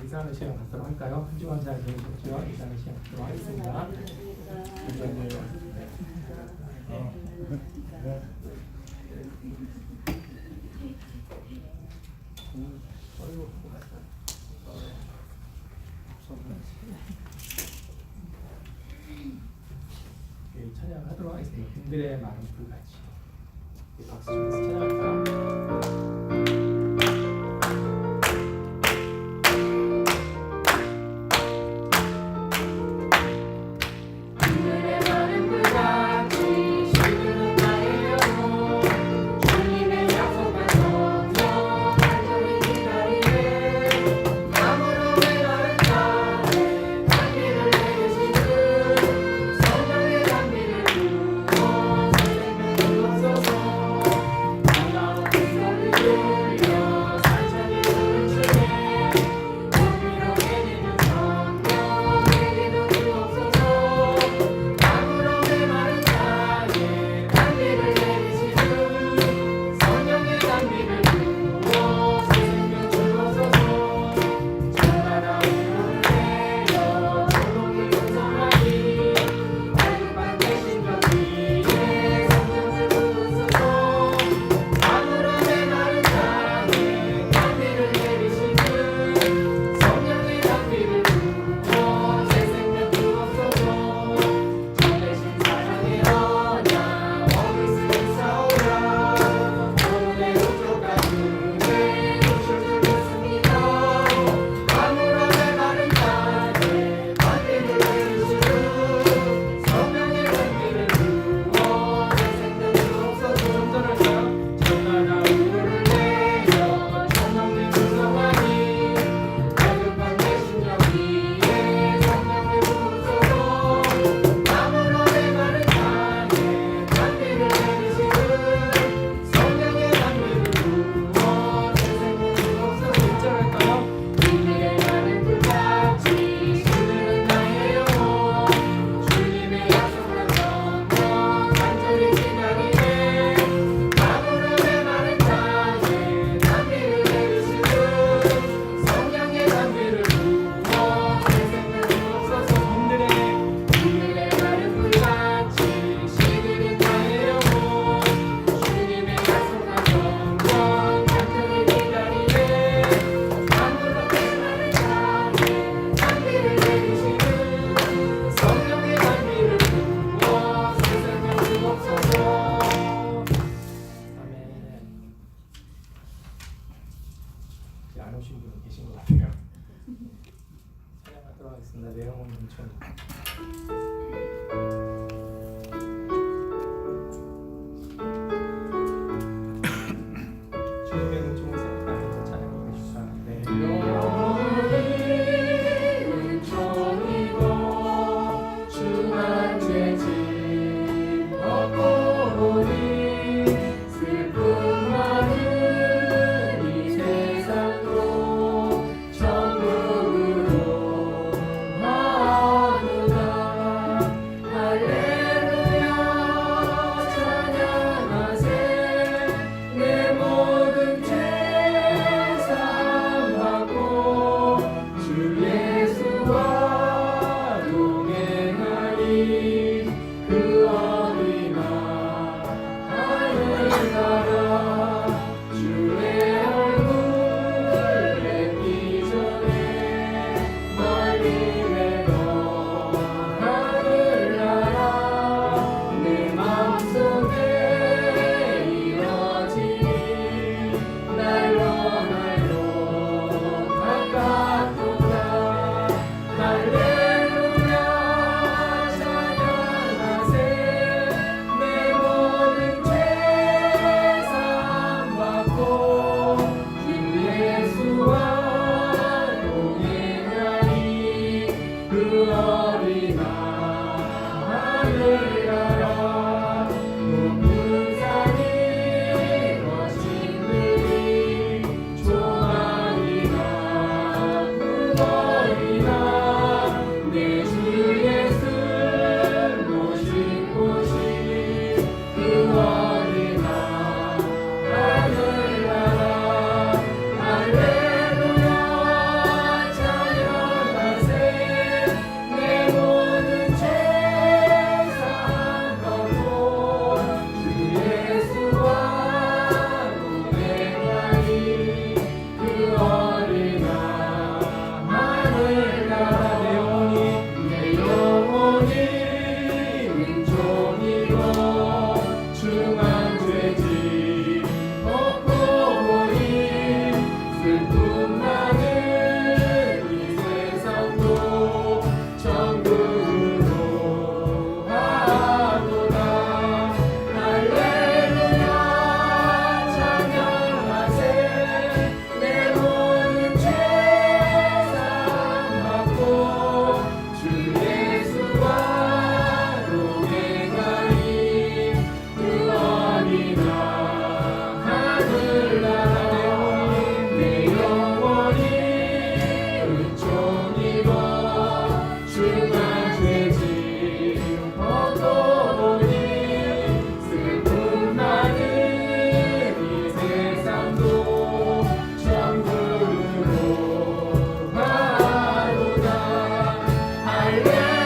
인사하는 시간 갖도록 할까요? 한 주간 잘 지내셨죠? 인사하는 시간 갖도록 하겠습니다. 찬양하도록 하겠습니다. 그들의 마음 불같이. 박수 쳐서 찬양할까요? 주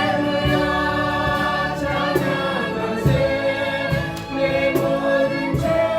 할렐루야 찬양하세 내 모든 죄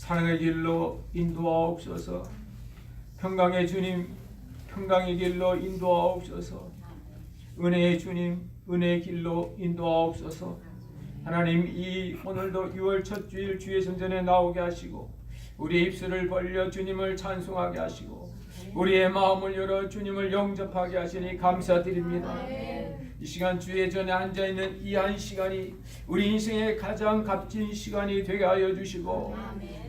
사랑의 길로 인도하옵소서. 평강의 주님, 평강의 길로 인도하옵소서. 은혜의 주님, 은혜의 길로 인도하옵소서. 하나님, 이 오늘도 6월 첫 주일 주의 성전에 나오게 하시고 우리의 입술을 벌려 주님을 찬송하게 하시고 우리의 마음을 열어 주님을 영접하게 하시니 감사드립니다. 이 시간 주의 전에 앉아있는 이 한 시간이 우리 인생의 가장 값진 시간이 되게 하여 주시고,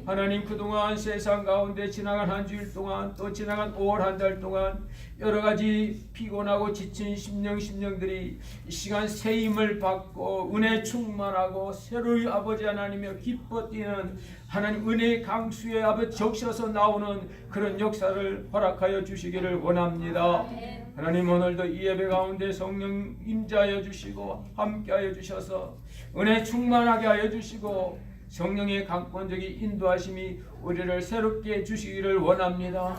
하나님, 그동안 세상 가운데 지나간 한 주일 동안 또 지나간 5월 한 달 동안 여러 가지 피곤하고 지친 심령들이 이 시간 새 힘을 받고 은혜 충만하고 새로이 아버지 하나님여 기뻐 뛰는 하나님 은혜의 강수에 아버지 적셔서 나오는 그런 역사를 허락하여 주시기를 원합니다. 하나님, 오늘도 이 예배 가운데 성령 임재하여 주시고 함께하여 주셔서 은혜 충만하게 하여 주시고 성령의 강권적인 인도하심이 우리를 새롭게 주시기를 원합니다.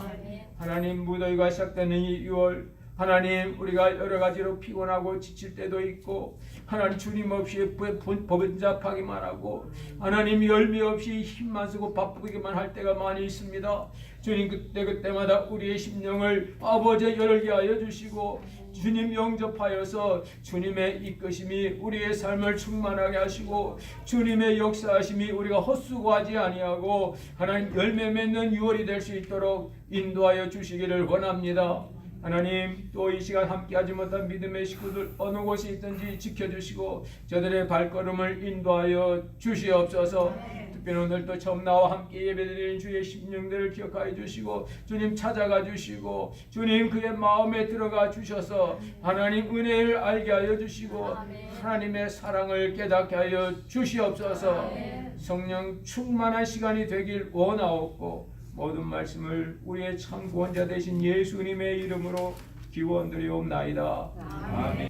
하나님, 무더위가 시작되는 이 6월, 하나님, 우리가 여러 가지로 피곤하고 지칠 때도 있고, 하나님, 주님 없이 번잡하기만 하고, 하나님, 열매 없이 힘만 쓰고 바쁘기만 할 때가 많이 있습니다. 주님, 그때마다 우리의 심령을 아버지 열게 하여 주시고 주님 영접하여서 주님의 이끄심이 우리의 삶을 충만하게 하시고 주님의 역사하심이 우리가 헛수고하지 아니하고 하나님 열매 맺는 6월이 될 수 있도록 인도하여 주시기를 원합니다. 하나님, 또 이 시간 함께하지 못한 믿음의 식구들 어느 곳에 있든지 지켜주시고 저들의 발걸음을 인도하여 주시옵소서. 특별히 오늘도 처음 나와 함께 예배드리는 주의 심령들을 기억하여 주시고 주님 찾아가 주시고 주님 그의 마음에 들어가 주셔서 하나님 은혜를 알게 하여 주시고 하나님의 사랑을 깨닫게 하여 주시옵소서. 성령 충만한 시간이 되길 원하옵고 모든 말씀을 우리의 참 구원자 되신 예수님의 이름으로 기원드리옵나이다. 아멘.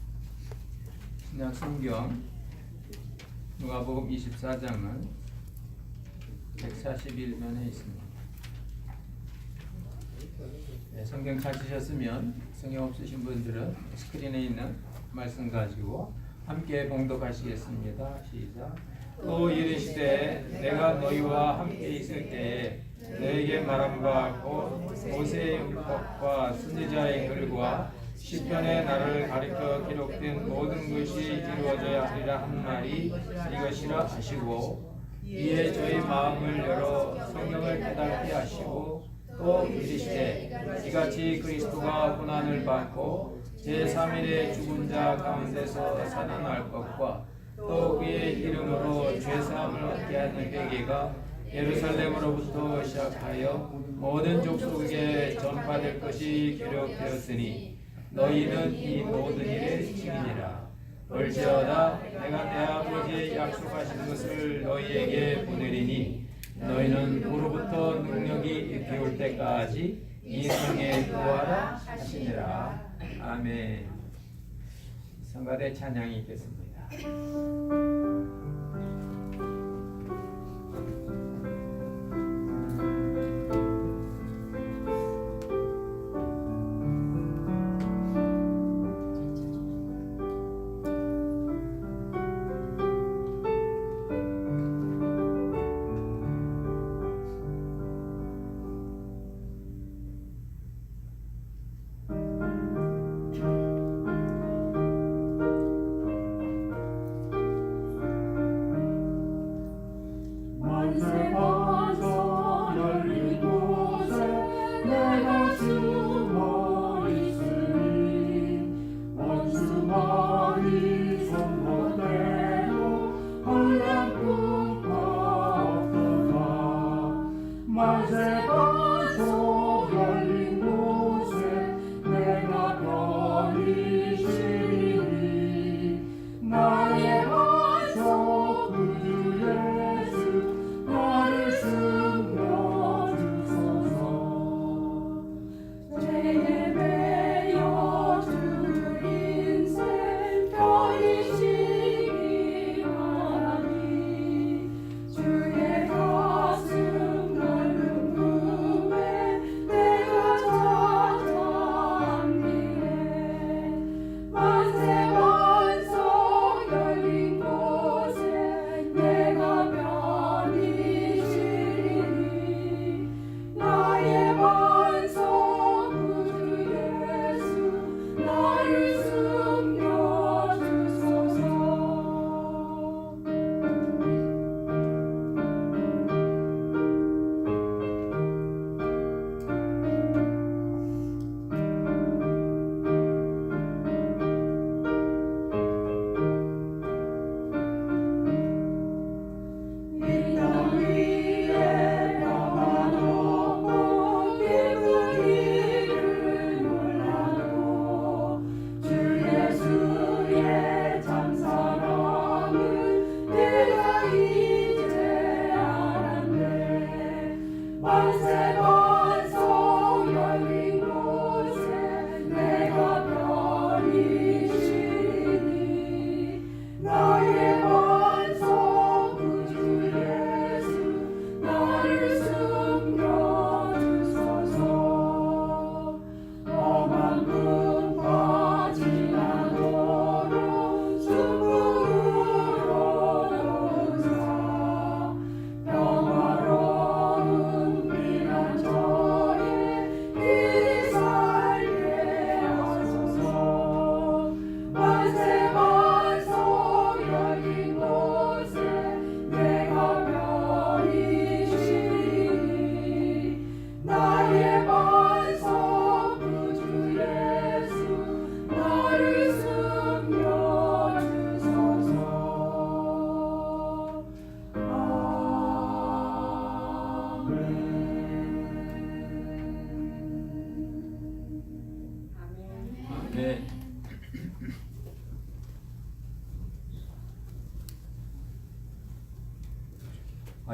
신약 성경 누가복음 24장은 141면에 있습니다. 네, 성경 찾으셨으면 성경 없으신 분들은 스크린에 있는 말씀 가지고 함께 봉독하시겠습니다. 시작. 또 이르시되 내가 너희와 함께 있을 때에 너에게 말한 바 곧 모세의 율법과 선지자의 글과 시편의 나를 가리켜 기록된 모든 것이 이루어져야 하리라 한 말이 이것이라 하시고 이에 저희 마음을 열어 성경을 깨닫게 하시고 또 이르시되 이같이 그리스도가 고난을 받고 제3일에 죽은 자 가운데서 살아날 것과 또 그의 이름으로 죄사함을 얻게 하는 회개가 예루살렘으로부터 시작하여 모든 족속에게 전파될 것이 기록되었으니 너희는 이 모든 일의 증인이라. 볼지어다 내가 내 아버지의 약속하신 것을 너희에게 보내리니 너희는 그로부터 능력이 비올 때까지 이 성에 구하라 하시니라. 아멘. 성가대 찬양이 있겠습니다.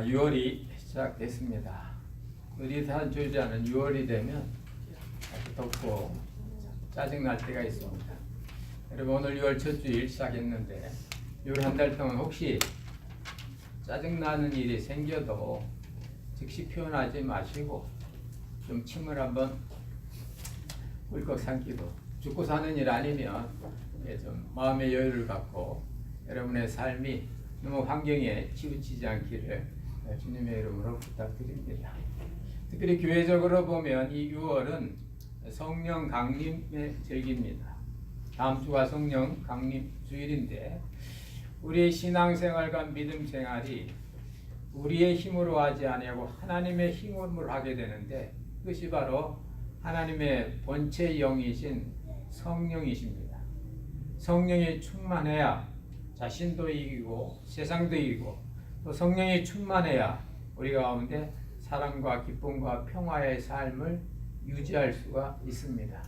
6월이 시작됐습니다. 우리 산주자는 6월이 되면 아주 덥고 짜증날 때가 있습니다. 여러분 오늘 6월 첫 주일 시작했는데 6월 한 달 동안 혹시 짜증나는 일이 생겨도 즉시 표현하지 마시고 좀 침을 한번 꿀꺽 삼키고 죽고 사는 일 아니면 좀 마음의 여유를 갖고 여러분의 삶이 너무 환경에 치우치지 않기를 주님의 이름으로 부탁드립니다. 특별히 교회적으로 보면 이 6월은 성령 강림의 절기입니다. 다음 주가 성령 강림 주일인데 우리의 신앙생활과 믿음 생활이 우리의 힘으로 하지 아니하고 하나님의 힘으로 하게 되는데 그것이 바로 하나님의 본체 영이신 성령이십니다. 성령이 충만해야 자신도 이기고 세상도 이기고 또 성령이 충만해야 우리 가운데 사랑과 기쁨과 평화의 삶을 유지할 수가 있습니다.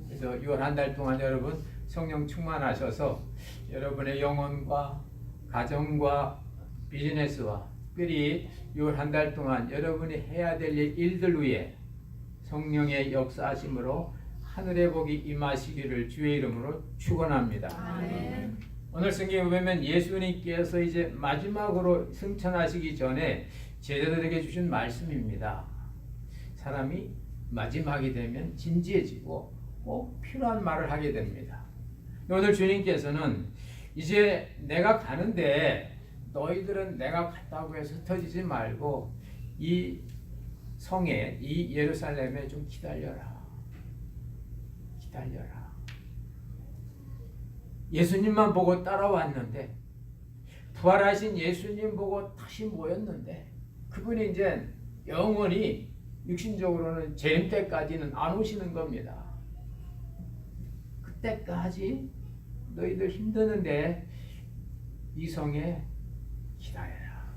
그래서 6월 한 달 동안 여러분 성령 충만하셔서 여러분의 영혼과 가정과 비즈니스와 특별히 6월 한 달 동안 여러분이 해야 될 일들 위에 성령의 역사하심으로 하늘의 복이 임하시기를 주의 이름으로 축원합니다. 아멘. 오늘 성경에 보면 예수님께서 이제 마지막으로 승천하시기 전에 제자들에게 주신 말씀입니다. 사람이 마지막이 되면 진지해지고 꼭 필요한 말을 하게 됩니다. 오늘 주님께서는 이제 내가 가는데 너희들은 내가 갔다고 해서 흩어지지 말고 이 성에 이 예루살렘에 좀 기다려라. 기다려라. 예수님만 보고 따라왔는데 부활하신 예수님 보고 다시 모였는데 그분이 이제 영원히 육신적으로는 재림 때까지는 안 오시는 겁니다. 그때까지 너희들 힘드는데 이 성에 기다려라.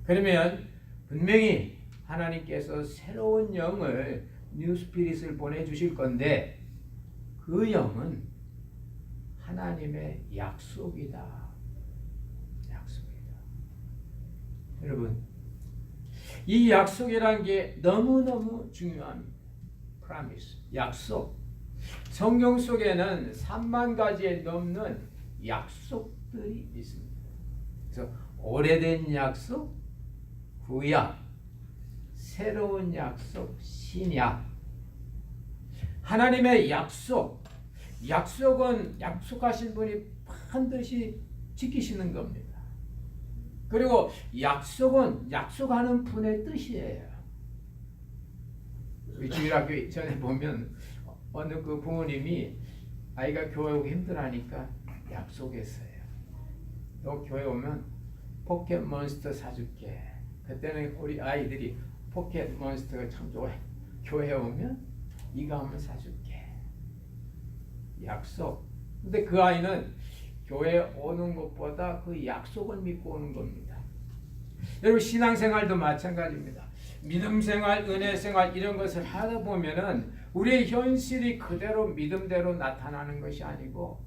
그러면 분명히 하나님께서 새로운 영을 뉴스피릿을 보내주실 건데 그 영은 하나님의 약속이다. 약속이다. 여러분 이 약속이라는 게 너무너무 중요합니다. promise, 약속. 성경 속에는 3만 가지에 넘는 약속들이 있습니다. 그래서 오래된 약속, 구약, 새로운 약속, 신약. 하나님의 약속, 약속은 약속하신 분이 반드시 지키시는 겁니다. 그리고 약속은 약속하는 분의 뜻이에요. 우리 주일학교 전에 보면 어느 그 부모님이 아이가 교회 오기 힘들하니까 약속했어요. 너 교회 오면 포켓몬스터 사줄게. 그때는 우리 아이들이 포켓몬스터가 참 좋아해. 교회 오면 이거 한번 사줄게. 약속. 근데 그 아이는 교회 오는 것보다 그 약속을 믿고 오는 겁니다. 여러분 신앙생활도 마찬가지입니다. 믿음생활, 은혜생활 이런 것을 하다 보면은 우리의 현실이 그대로 믿음대로 나타나는 것이 아니고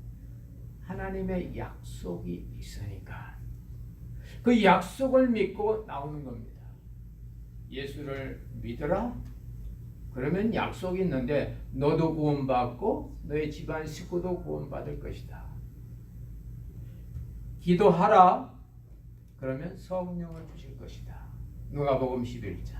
하나님의 약속이 있으니까 그 약속을 믿고 나오는 겁니다. 예수를 믿어라? 그러면 약속이 있는데 너도 구원받고 너의 집안 식구도 구원받을 것이다. 기도하라. 그러면 성령을 주실 것이다. 누가복음 11장.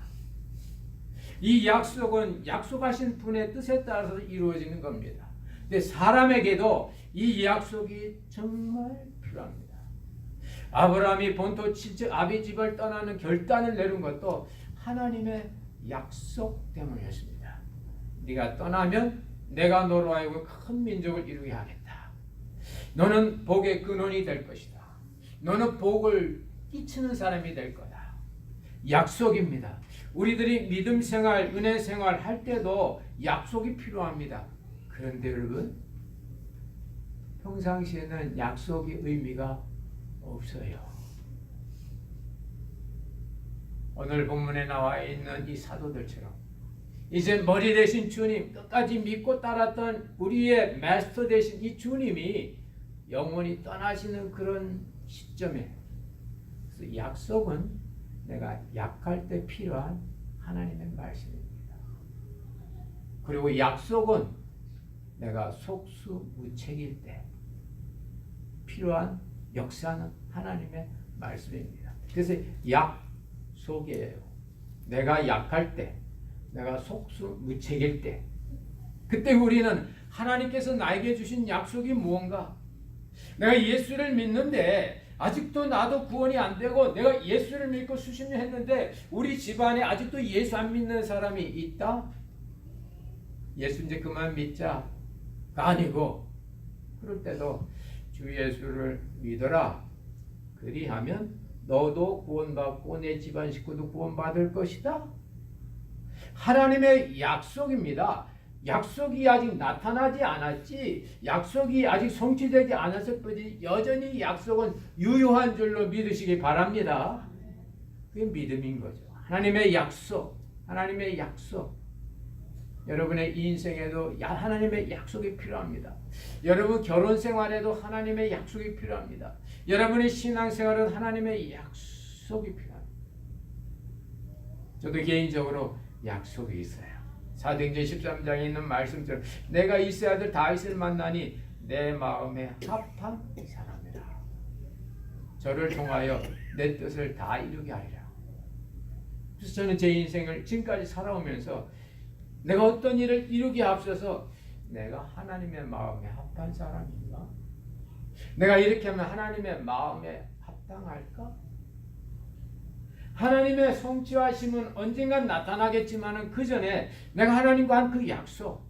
이 약속은 약속하신 분의 뜻에 따라서 이루어지는 겁니다. 근데 사람에게도 이 약속이 정말 필요합니다. 아브라함이 본토 친척 아비집을 떠나는 결단을 내린 것도 하나님의 약속 때문이었습니다. 네가 떠나면 내가 너로 하여금 큰 민족을 이루게 하겠다. 너는 복의 근원이 될 것이다. 너는 복을 끼치는 사람이 될 거다. 약속입니다. 우리들이 믿음 생활, 은혜 생활 할 때도 약속이 필요합니다. 그런데 여러분 평상시에는 약속의 의미가 없어요. 오늘 본문에 나와 있는 이 사도들처럼 이제 머리 대신 주님, 끝까지 믿고 따랐던 우리의 마스터 대신 이 주님이 영원히 떠나시는 그런 시점에 그래서 약속은 내가 약할 때 필요한 하나님의 말씀입니다. 그리고 약속은 내가 속수무책일 때 필요한 역사는 하나님의 말씀입니다. 그래서 약속이에요. 내가 약할 때, 내가 속수무책일 때, 그때 우리는 하나님께서 나에게 주신 약속이 무언가? 내가 예수를 믿는데 아직도 나도 구원이 안 되고 내가 예수를 믿고 수십 년 했는데 우리 집안에 아직도 예수 안 믿는 사람이 있다? 예수 이제 그만 믿자가 아니고 그럴 때도 주 예수를 믿어라. 그리하면 너도 구원받고 내 집안 식구도 구원받을 것이다. 하나님의 약속입니다. 약속이 아직 나타나지 않았지, 약속이 아직 성취되지 않았을 뿐이지 여전히 약속은 유효한 줄로 믿으시기 바랍니다. 그게 믿음인 거죠. 하나님의 약속, 하나님의 약속. 여러분의 인생에도 하나님의 약속이 필요합니다. 여러분 결혼 생활에도 하나님의 약속이 필요합니다. 여러분의 신앙생활은 하나님의 약속이 필요합니다. 저도 개인적으로 약속이 있어요. 사도행전 13장에 있는 말씀처럼 내가 이스라엘 아들 다윗을 만나니 내 마음에 합한 사람이라. 저를 통하여 내 뜻을 다 이루게 하리라. 그래서 저는 제 인생을 지금까지 살아오면서 내가 어떤 일을 이루기에 앞서서 내가 하나님의 마음에 합한 사람인가? 내가 이렇게 하면 하나님의 마음에 합당할까? 하나님의 성취하심은 언젠간 나타나겠지만 그 전에 내가 하나님과 한 그 약속,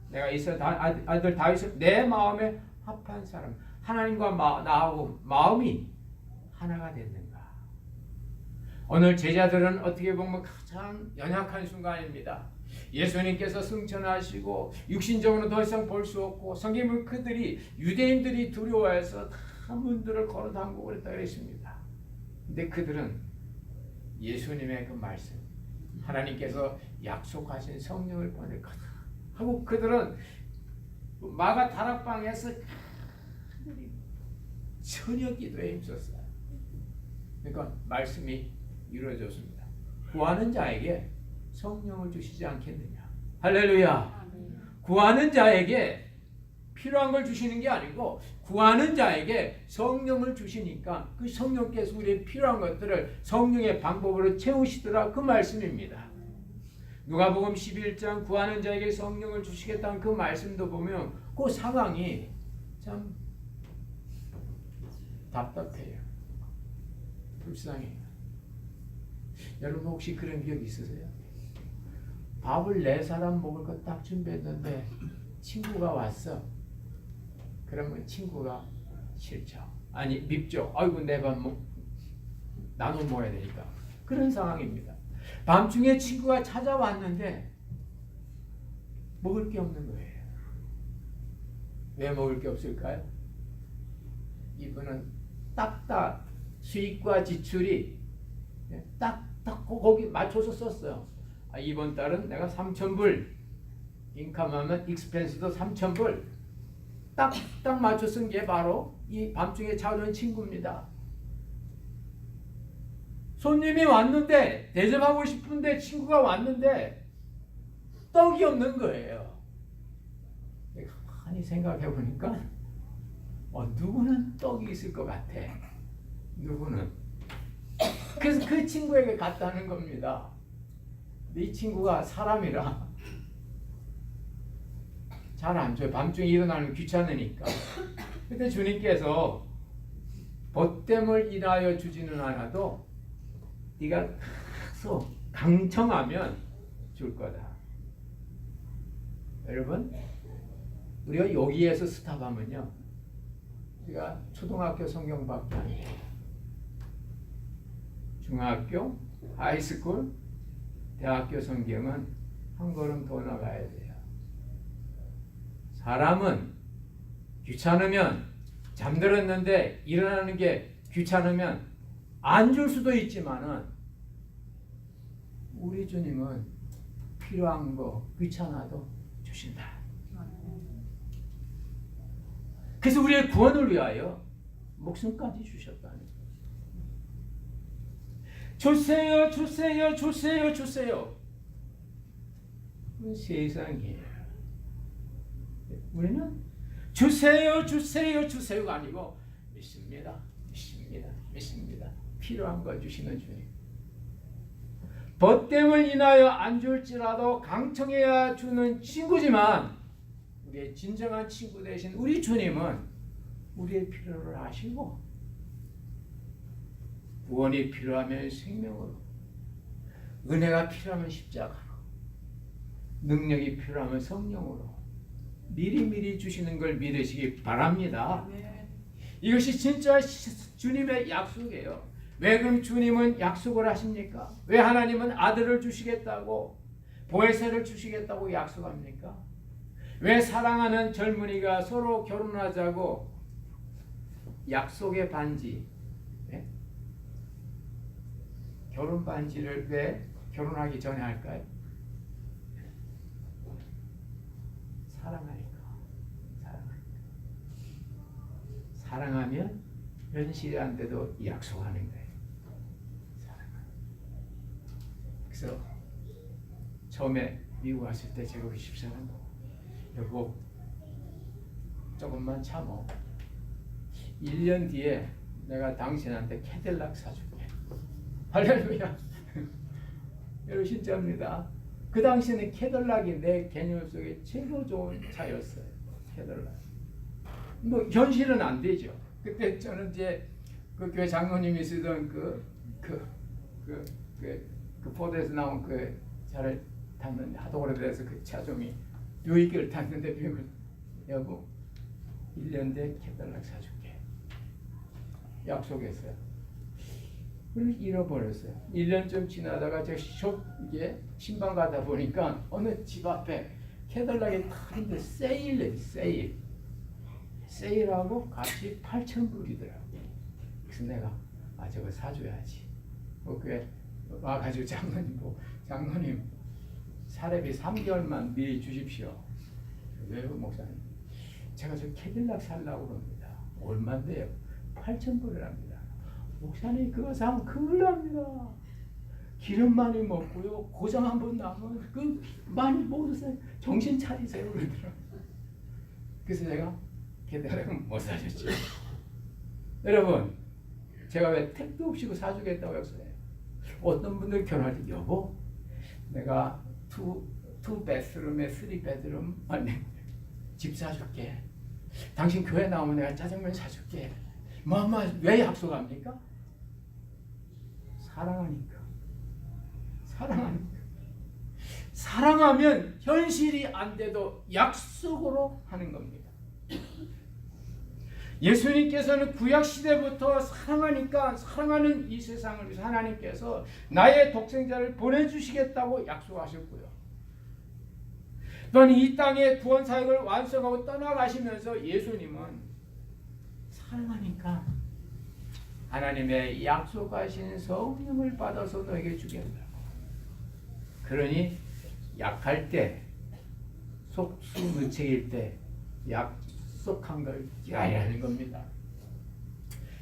내가 이스라엘 아들 다윗을 내 마음에 합한 사람, 하나님과 나하고 마음이 하나가 됐는가? 오늘 제자들은 어떻게 보면 가장 연약한 순간입니다. 예수님께서 승천하시고 육신적으로 더 이상 볼 수 없고 성경은 그들이 유대인들이 두려워해서 다 문들을 걸어 잠그고 그랬다 그랬습니다. 근데 그들은 예수님의 그 말씀, 하나님께서 약속하신 성령을 보낼 거다 하고 그들은 마가 다락방에서 저녁 기도에 힘썼어요. 그러니까 말씀이 이루어졌습니다. 구하는 자에게 성령을 주시지 않겠느냐. 할렐루야. 구하는 자에게 필요한 걸 주시는 게 아니고 구하는 자에게 성령을 주시니까 그 성령께서 우리의 필요한 것들을 성령의 방법으로 채우시더라, 그 말씀입니다. 누가복음 11장 구하는 자에게 성령을 주시겠다는 그 말씀도 보면 그 상황이 참 답답해요. 불쌍해요. 여러분 혹시 그런 기억 있으세요? 밥을 4사람 먹을 거 딱 준비했는데 친구가 왔어. 그러면 친구가 싫죠. 아니 밉죠. 아이고 내 밥 나눠 먹어야 되니까. 그런 상황입니다. 밤중에 친구가 찾아왔는데 먹을 게 없는 거예요. 왜 먹을 게 없을까요? 이분은 딱딱 수익과 지출이 딱딱 거기 맞춰서 썼어요. 아, 이번 달은 내가 3,000불 인컴하면 익스펜스도 3,000불 딱딱 맞춰 쓴 게 바로 이 밤중에 찾아온 친구입니다. 손님이 왔는데 대접하고 싶은데 친구가 왔는데 떡이 없는 거예요. 가만히 생각해 보니까 누구는 떡이 있을 것 같아. 누구는. 그래서 그 친구에게 갔다는 겁니다. 이 친구가 사람이라 잘 안 줘요. 밤중에 일어나는 귀찮으니까. 근데 주님께서 보탬을 인하여 주지는 않아도 네가 계속 강청하면 줄 거다. 여러분, 우리가 여기에서 스탑하면요, 우리가 초등학교 성경밖에 안 돼요. 중학교, 하이스쿨, 대학교 성경은 한 걸음 더 나가야 돼요. 사람은 귀찮으면, 잠들었는데 일어나는 게 귀찮으면 안 줄 수도 있지만은 우리 주님은 필요한 거 귀찮아도 주신다. 그래서 우리의 구원을 위하여 목숨까지 주셨다는 거예요. 주세요, 주세요, 주세요, 주세요. 그 세상이에요. 우리는 주세요, 주세요, 주세요가 아니고 믿습니다, 믿습니다, 믿습니다. 필요한 거 주시는 주님. 벗됨을 인하여 안 줄지라도 강청해야 주는 친구지만 우리의 진정한 친구 되신 우리 주님은 우리의 필요를 아시고 구원이 필요하면 생명으로, 은혜가 필요하면 십자가로, 능력이 필요하면 성령으로 미리미리 주시는 걸 믿으시기 바랍니다. 이것이 진짜 주님의 약속이에요. 왜 그럼 주님은 약속을 하십니까? 왜 하나님은 아들을 주시겠다고, 보혜사를 주시겠다고 약속합니까? 왜 사랑하는 젊은이가 서로 결혼하자고 약속의 반지, 결혼 반지를 왜 결혼하기 전에 할까요? 사랑하니까. 사랑하면 현실이 안 돼도 약속하는 거예요. 그래서 처음에 미국 왔을 때 제가 우리 집사람 여보 조금만 참어. 1년 뒤에 내가 당신한테 캐딜락 사줄게. 할렐루야. 여러분 진짜입니다. 그 당시에는 캐딜락이 내 개념 속에 최고 좋은 차였어요. 캐딜락. 뭐 현실은 안 되죠. 그때 저는 이제 그 교회 장로님이 쓰던 그 포도에서 나온 그 차를 탔는데 하도 오래돼서 그 차종이 뷰이크를 탔는데 뷰이크 여보 1년 뒤에 캐딜락 사줄게. 약속했어요. 그래서 잃어버렸어요. 1년쯤 지나다가 제가 이게 신방 가다 보니까 어느 집 앞에 캐딜락이 다 있는데 세일하고 같이 8,000불이더라고요. 그래서 내가 저거 사줘야지. 교회 와가지고 장로님 사례비 3개월만 미리 주십시오. 왜요 목사님? 제가 저 캐딜락 살라고 그럽니다. 얼마인데요? 8,000불이랍니다. 목사님 그거 사면 큰일 납니다. 기름 많이 먹고요. 고장 한번 나면 그 많이 먹으세요. 정신 차리세요 그러더라고요. 그래서 제가 캐딜락은 못 사줬죠. 여러분 제가 왜 택도 없이 사주겠다고 했어요. 어떤 분들 결혼할 때 여보 내가 2 베드룸에 3 베드룸 아니 집 사줄게. 당신 교회 나오면 내가 짜장면 사줄게. 왜 약속합니까? 사랑하니까. 사랑하면 현실이 안 돼도 약속으로 하는 겁니다. 예수님께서는 구약시대부터 사랑하니까 사랑하는 이 세상을 위해서 하나님께서 나의 독생자를 보내주시겠다고 약속하셨고요. 또한 이 땅의 구원사역을 완성하고 떠나가시면서 예수님은 사랑하니까 하나님의 약속하신 성령을 받아서 너에게 주겠다. 그러니 약할 때, 속수무책일 때 약속한 걸 지켜야 하는 겁니다.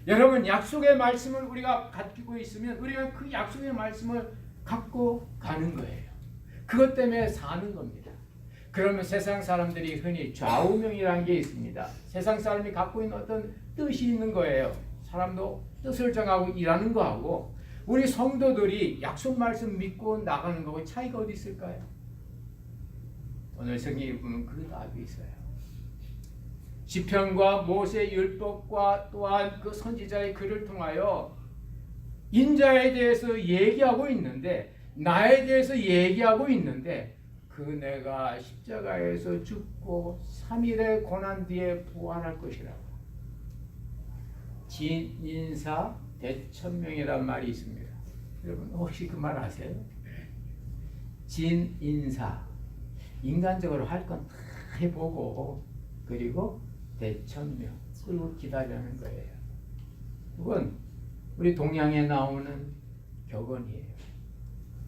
여러분 약속의 말씀을 우리가 가지고 있으면 우리가 그 약속의 말씀을 갖고 가는 거예요. 그것 때문에 사는 겁니다. 그러면 세상 사람들이 흔히 좌우명이라는 게 있습니다. 세상 사람이 갖고 있는 어떤 뜻이 있는 거예요. 사람도 뜻을 정하고 일하는 거하고 우리 성도들이 약속 말씀 믿고 나가는 거하고 차이가 어디 있을까요? 오늘 성경에 보면 그 답이 있어요. 시편과 모세 율법과 또한 그 선지자의 글을 통하여 인자에 대해서 얘기하고 있는데 나에 대해서 얘기하고 있는데 그 내가 십자가에서 죽고 3일의 고난 뒤에 부활할 것이라고. 진인사 대천명이란 말이 있습니다. 여러분 혹시 그 말 아세요? 진인사 인간적으로 할 건 다 해보고 그리고 대천명 그리고 기다리는 거예요. 그건 우리 동양에 나오는 격언이에요.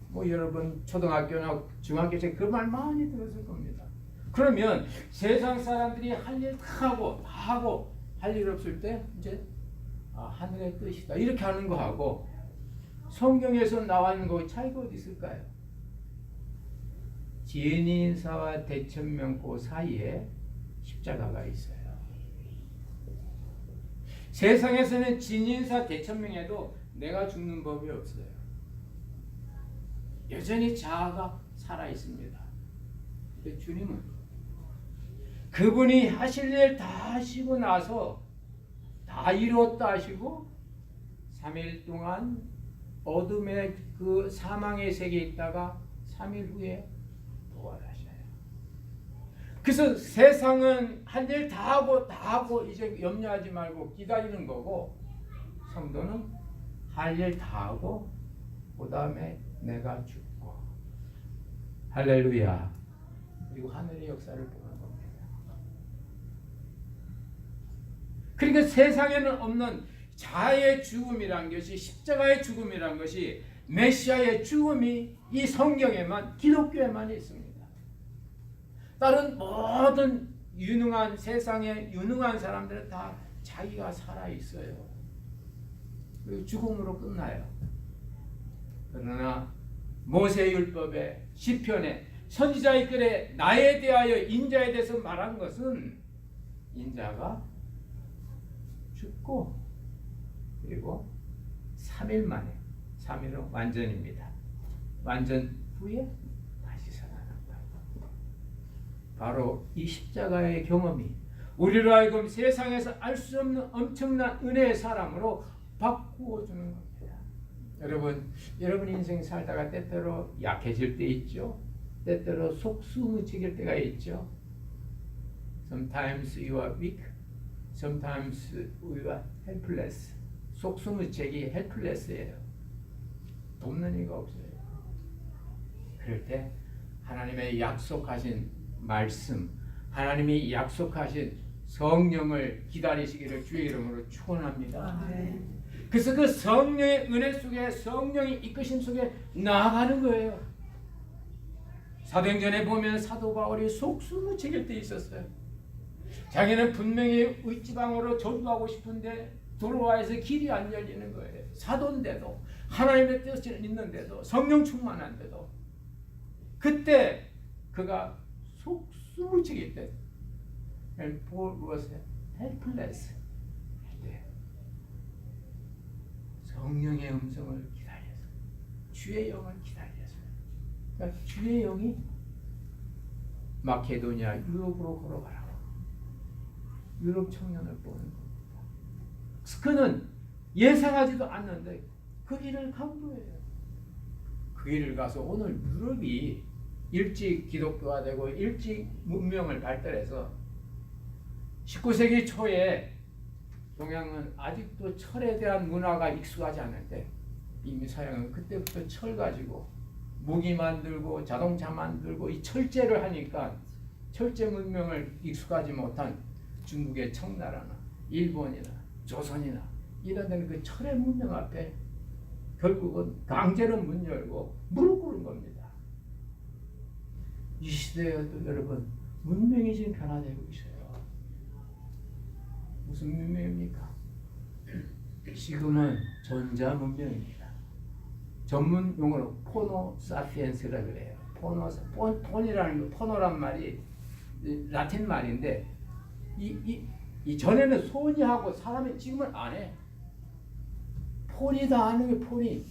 뭐 여러분 초등학교나 중학교 때 그 말 많이 들었을 겁니다. 그러면 세상 사람들이 할 일 다 하고 할 일 없을 때 이제 하늘의 뜻이다 이렇게 하는 거 하고 성경에서 나와 있는 거 차이가 어디 있을까요? 진인사와 대천명고 사이에 십자가가 있어요. 세상에서는 진인사 대천명에도 내가 죽는 법이 없어요. 여전히 자아가 살아 있습니다. 근데 주님은 그분이 하실 일 다 하시고 나서 다 이루었다 하시고 3일 동안 어둠의 그 사망의 세계에 있다가 3일 후에 부활하셔요. 그래서 세상은 할 일 다 하고 이제 염려하지 말고 기다리는 거고, 성도는 할 일 다 하고 그 다음에 내가 죽고, 할렐루야, 그리고 하늘의 역사를 보는 겁니다. 그러니까 세상에는 없는 자아의 죽음이란 것이, 십자가의 죽음이란 것이, 메시아의 죽음이 이 성경에만, 기독교에만 있습니다. 다른 모든 유능한, 세상의 유능한 사람들은 다 자기가 살아 있어요. 그리고 죽음으로 끝나요. 그러나 모세율법에, 시편에, 선지자의 글에 나에 대하여, 인자에 대해서 말한 것은 인자가 죽고 그리고 3일 만에, 3일은 완전입니다. 완전 후에 다시 살아난다. 바로 이 십자가의 경험이 우리로 하여금 세상에서 알 수 없는 엄청난 은혜의 사람으로 바꾸어 주는 겁니다. 여러분 인생 살다가 때때로 약해질 때 있죠. 때때로 속수무책일 때가 있죠. Sometimes you are weak, sometimes we are helpless. 속수무책이 helpless예요. 돕는 이가 없어요. 그럴 때 하나님의 약속하신 말씀, 하나님이 약속하신 성령을 기다리시기를 주의 이름으로 축원합니다. 그래서 그 성령의 은혜 속에, 성령의 이끄심 속에 나아가는 거예요. 사도행전에 보면 사도 바울이 속수무책일 때 있었어요. 자기는 분명히 의지방으로 전도하고 싶은데 도로와에서 길이 안 열리는 거예요. 사도인데도, 하나님의 뜻을 있는데도, 성령 충만한데도. 그때 그가 속수무책일 때, Paul was helpless. 성령의 음성을 기다려서, 주의 영을 기다려서, 그러니까 주의 영이 마케도니아, 유럽으로 걸어가라고, 유럽 청년을 보는 겁니다. 그는 예상하지도 않는데 그 길을 간 거예요. 그 길을 가서 오늘 유럽이 일찍 기독교화되고 일찍 문명을 발달해서 19세기 초에 동양은 아직도 철에 대한 문화가 익숙하지 않은데, 이미 서양은 그때부터 철 가지고 무기 만들고 자동차 만들고 이 철제를 하니까 철제 문명을 익숙하지 못한 중국의 청나라나 일본이나 조선이나 이런 데는 그 철의 문명 앞에 결국은 강제로 문 열고 무릎 꿇은 겁니다. 이 시대에도 여러분 문명이 지금 변화되고 있어요. 무슨 문명입니까? 지금은 전자 문명입니다. 전문 용어로 포노 사피엔스라 그래요. 폰이라는 거, 포노란 말이 라틴 말인데, 이 전에는 손이 하고 사람이 지금은 안 해. 폰이 다 하는 게 폰이.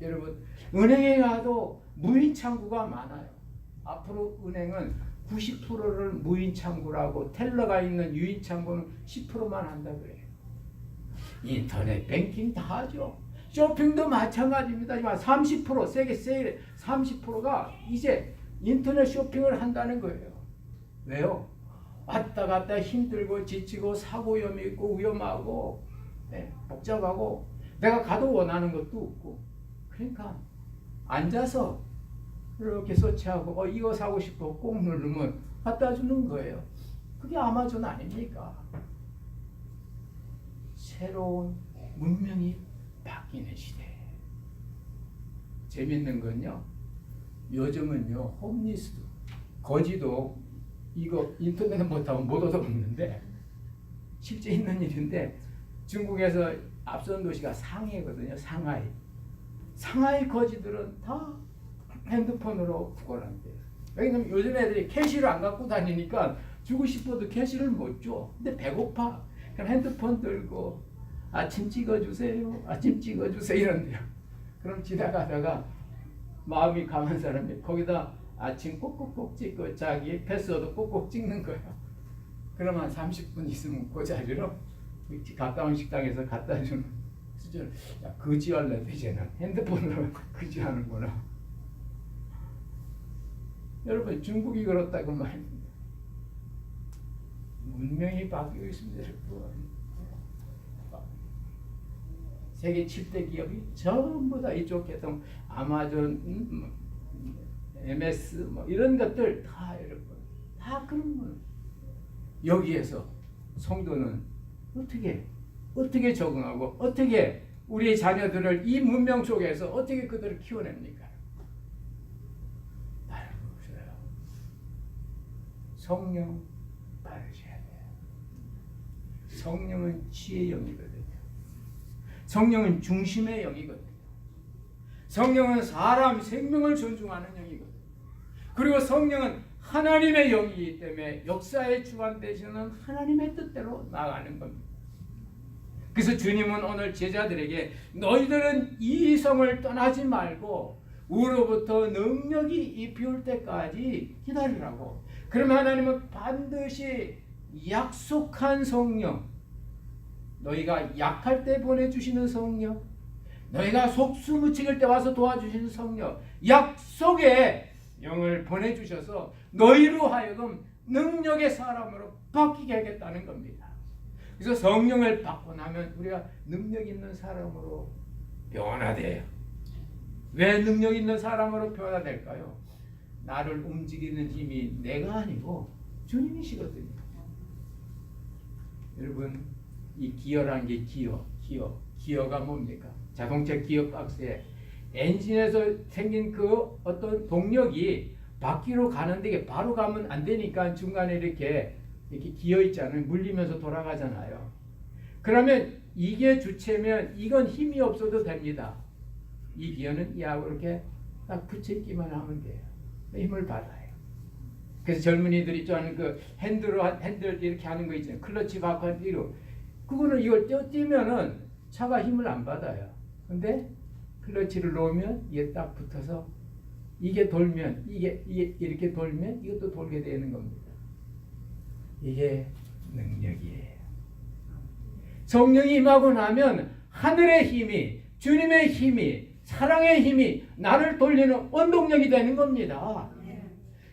여러분 은행에 가도 무인 창구가 많아요. 앞으로 은행은 90%를 무인 창구라고, 텔러가 있는 유인 창구는 10%만 한다 그래요. 인터넷 뱅킹 다 하죠. 쇼핑도 마찬가지입니다. 30% 세계 세일 30%가 이제 인터넷 쇼핑을 한다는 거예요. 왜요? 왔다 갔다 힘들고 지치고 사고 위험이 있고 위험하고, 복잡하고 내가 가도 원하는 것도 없고, 그러니까 앉아서 이렇게 서치하고 이거 사고 싶어 꼭 누르면 갖다 주는 거예요. 그게 아마존 아닙니까? 새로운 문명이 바뀌는 시대. 재밌는 건요, 요즘은요 홈리스도, 거지도 이거 인터넷 못하면 못 얻어먹는데, 실제 있는 일인데, 중국에서 앞선 도시가 상해거든요. 상하이. 상하이 거지들은 다 핸드폰으로 구걸한대요. 왜냐면 요즘 애들이 캐시를 안 갖고 다니니까 주고 싶어도 캐시를 못 줘. 근데 배고파. 그럼 핸드폰 들고 아침 찍어주세요. 아침 찍어주세요. 이런데요. 그럼 지나가다가 마음이 강한 사람이 거기다 아침 꼭꼭꼭 찍고 자기 패스워드 꼭꼭 찍는 거야. 그러면 한 30분 있으면 그 자리로 가까운 식당에서 갖다 주는 수준. 야, 거지할래도 이제는 핸드폰으로 거지하는구나. 여러분 중국이 그렇다고 말입니다. 문명이 바뀌고 있습니다. 세계 7대 기업이 전부 다 이쪽 계통 아마존, MS 뭐 이런 것들 다 여러분 다 그런 거예요. 여기에서 성도는 어떻게 적응하고 어떻게 우리 자녀들을 이 문명 속에서 어떻게 그들을 키워냅니까? 따라오세요. 성령 따르셔야 돼요. 성령은 지혜의 영이거든요. 성령은 중심의 영이거든요. 성령은 사람 생명을 존중하는 영이거든요. 그리고 성령은 하나님의 영이기 때문에 역사의 주관 되시는 하나님의 뜻대로 나아가는 겁니다. 그래서 주님은 오늘 제자들에게 너희들은 이 성을 떠나지 말고 우로부터 능력이 입히올 때까지 기다리라고. 그러면 하나님은 반드시 약속한 성령, 너희가 약할 때 보내주시는 성령, 너희가 속수무책일 때 와서 도와주시는 성령, 약속의 영을 보내주셔서 너희로 하여금 능력의 사람으로 바뀌게 하겠다는 겁니다. 그래서 성령을 받고 나면 우리가 능력 있는 사람으로 변화돼요. 왜 능력 있는 사람으로 변화될까요? 나를 움직이는 힘이 내가 아니고 주님이시거든요. 여러분 이 기어라는 게 기어가 뭡니까? 자동차 기어 박스에 엔진에서 생긴 그 어떤 동력이 바퀴로 가는데 이게 바로 가면 안 되니까 중간에 이렇게 기어 있잖아요. 물리면서 돌아가잖아요. 그러면 이게 주체면 이건 힘이 없어도 됩니다. 이 기어는 이하고 이렇게 딱 붙여있기만 하면 돼요. 힘을 받아요. 그래서 젊은이들이 좋아하는 그 핸들 이렇게 하는 거 있잖아요. 클러치 바퀴 뒤로. 그거는 이걸 뛰면은 차가 힘을 안 받아요. 근데 클러치를 놓으면 이게 딱 붙어서 이게 돌면 이게 이렇게 돌면 이것도 돌게 되는 겁니다. 이게 능력이에요. 성령이 임하고 나면 하늘의 힘이, 주님의 힘이, 사랑의 힘이 나를 돌리는 원동력이 되는 겁니다.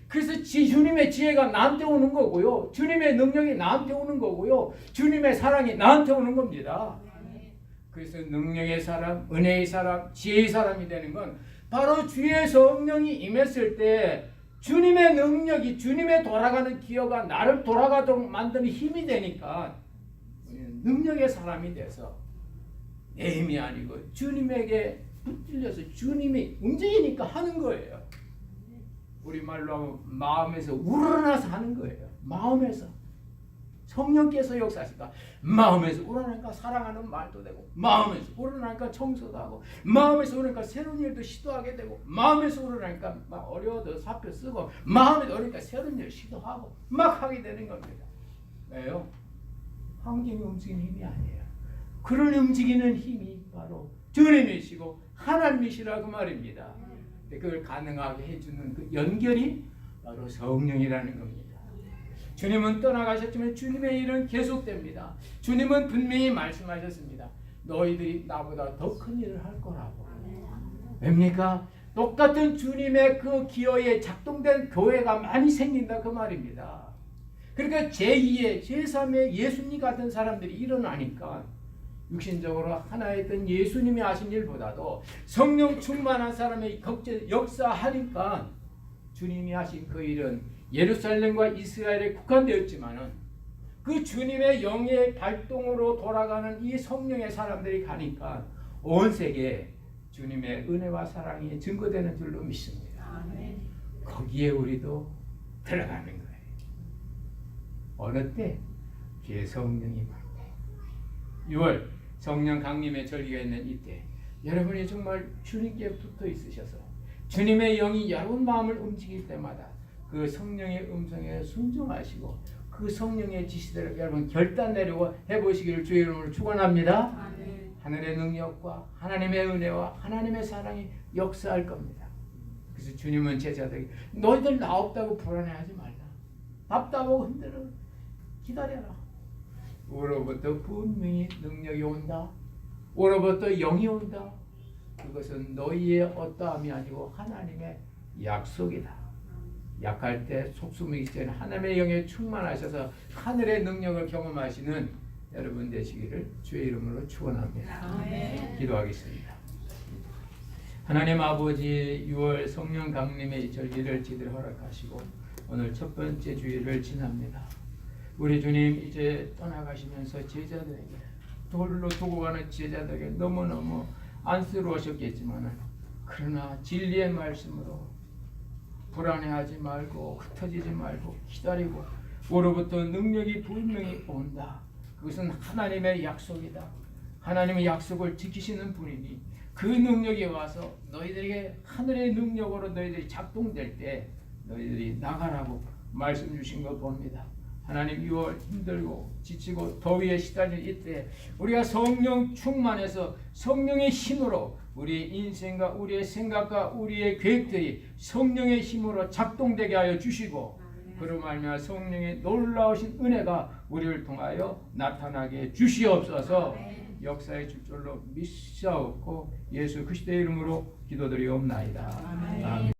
그래서 주님의 지혜가 나한테 오는 거고요. 주님의 능력이 나한테 오는 거고요. 주님의 사랑이 나한테 오는 겁니다. 그래서 능력의 사람, 은혜의 사람, 지혜의 사람이 되는 건 바로 주의 성령이 임했을 때 주님의 능력이, 주님의 돌아가는 기어가 나를 돌아가도록 만드는 힘이 되니까 능력의 사람이 돼서 내 힘이 아니고 주님에게 붙들려서 주님이 움직이니까 하는 거예요. 우리말로 하면 마음에서 우러나서 하는 거예요. 마음에서. 성령께서 역사하시니까 마음에서 우러나니까 사랑하는 말도 되고, 마음에서 우러나니까 청소도 하고, 마음에서 우러나니까 새로운 일도 시도하게 되고, 마음에서 우러나니까 막 어려워도 사표 쓰고, 마음에서 우러나니까 새로운 일 시도하고 막 하게 되는 겁니다. 왜요? 환경이 움직이는 힘이 아니에요. 그를 움직이는 힘이 바로 주님이시고 하나님이시라 그 말입니다. 그걸 가능하게 해주는 그 연결이 바로 성령이라는 겁니다. 주님은 떠나가셨지만 주님의 일은 계속됩니다. 주님은 분명히 말씀하셨습니다. 너희들이 나보다 더 큰 일을 할 거라고. 왜입니까? 똑같은 주님의 그 기여에 작동된 교회가 많이 생긴다 그 말입니다. 그러니까 제2의 제3의 예수님 같은 사람들이 일어나니까 육신적으로 하나의 있던 예수님이 하신 일보다도 성령 충만한 사람의 역사하니까 주님이 하신 그 일은 예루살렘과 이스라엘에 국한되었지만은 그 주님의 영의 발동으로 돌아가는 이 성령의 사람들이 가니까 온 세계에 주님의 은혜와 사랑이 증거되는 줄로 믿습니다. 거기에 우리도 들어가는 거예요. 어느 때? 주의 성령이 막 6월 성령 강림의 절기가 있는 이때 여러분이 정말 주님께 붙어 있으셔서 주님의 영이 여러분 마음을 움직일 때마다 그 성령의 음성에 순종하시고 그 성령의 지시대로 여러분 결단 내리고 해보시기를 주의 이름으로 축원합니다. 하늘의 능력과 하나님의 은혜와 하나님의 사랑이 역사할 겁니다. 그래서 주님은 제자들에게 너희들 나 없다고 불안해하지 말라. 답답하고 힘들어. 기다려라. 우로부터 분명히 능력이 온다. 우로부터 영이 온다. 그것은 너희의 어떠함이 아니고 하나님의 약속이다. 약할 때 속수무기 전에 하나님의 영에 충만하셔서 하늘의 능력을 경험하시는 여러분 되시기를 주의 이름으로 축원합니다. 기도하겠습니다. 하나님 아버지 6월 성령 강림의 절기를 제대로 허락하시고 오늘 첫 번째 주일을 지납니다. 우리 주님 이제 떠나가시면서 제자들에게 돌로 두고 가는 제자들에게 너무너무 안쓰러우셨겠지만 그러나 진리의 말씀으로 불안해하지 말고 흩어지지 말고 기다리고 우로부터 능력이 분명히 온다. 그것은 하나님의 약속이다. 하나님의 약속을 지키시는 분이니 그 능력이 와서 너희들에게 하늘의 능력으로 너희들이 작동될 때 너희들이 나가라고 말씀 주신 거 봅니다. 하나님 6월 힘들고 지치고 더위에 시달린 이때 우리가 성령 충만해서 성령의 힘으로 우리의 인생과 우리의 생각과 우리의 계획들이 성령의 힘으로 작동되게 하여 주시고 그로 말미암아 성령의 놀라우신 은혜가 우리를 통하여 나타나게 주시옵소서. 역사의 줄줄로 믿사옵고 예수 그리스도의 이름으로 기도드리옵나이다. 아멘.